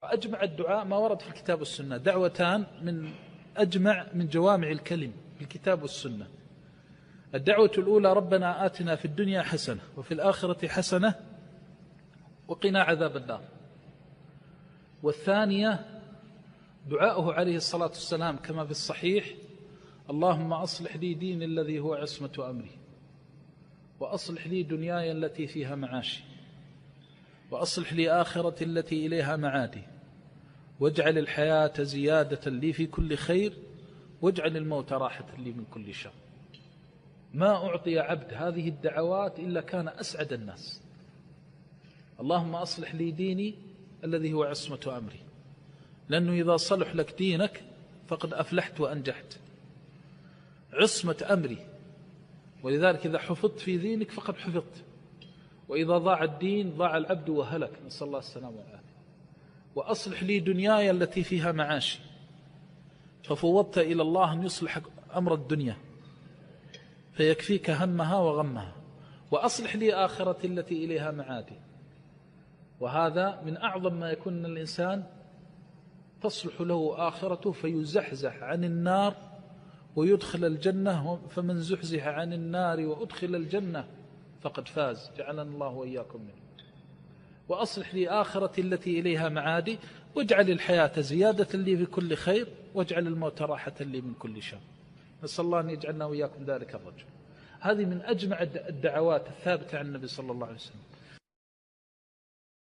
أجمع الدعاء ما ورد في الكتاب والسنة، دعوتان من أجمع من جوامع الكلم في الكتاب والسنة. الدعوة الأولى: ربنا آتنا في الدنيا حسنة وفي الآخرة حسنة وقنا عذاب النار. والثانية دعاؤه عليه الصلاة والسلام كما في الصحيح: اللهم أصلح لي ديني الذي هو عصمة أمري، وأصلح لي دنياي التي فيها معاشي، وأصلح لي آخرتي التي إليها معادي، واجعل الحياة زيادة لي في كل خير، واجعل الموت راحة لي من كل شر. ما أعطي عبد هذه الدعوات إلا كان أسعد الناس. اللهم أصلح لي ديني الذي هو عصمة أمري، لأنه إذا صلح لك دينك فقد أفلحت وأنجحت. عصمة أمري، ولذلك إذا حفظت في دينك فقد حفظت، وإذا ضاع الدين ضاع العبد وهلك، نسأل الله السلامة والعافية. وأصلح لي دنياي التي فيها معاشي، ففوضت إلى الله أن يصلح أمر الدنيا فيكفيك همها وغمها، وأصلح لي آخرتي التي إليها معادي. وهذا من أعظم ما يكون الإنسان تصلح له آخرته فيزحزح عن النار ويدخل الجنة، فمن زحزح عن النار وأدخل الجنة فقد فاز، جعلنا الله وإياكم منه. وأصلح لي آخرتي التي إليها معادي، واجعل الحياة زيادة لي في كل خير، واجعل الموت راحة لي من كل شر. نسأل الله أن يجعلنا وإياكم ذلك الرجل. هذه من أجمع الدعوات الثابتة عن النبي صلى الله عليه وسلم.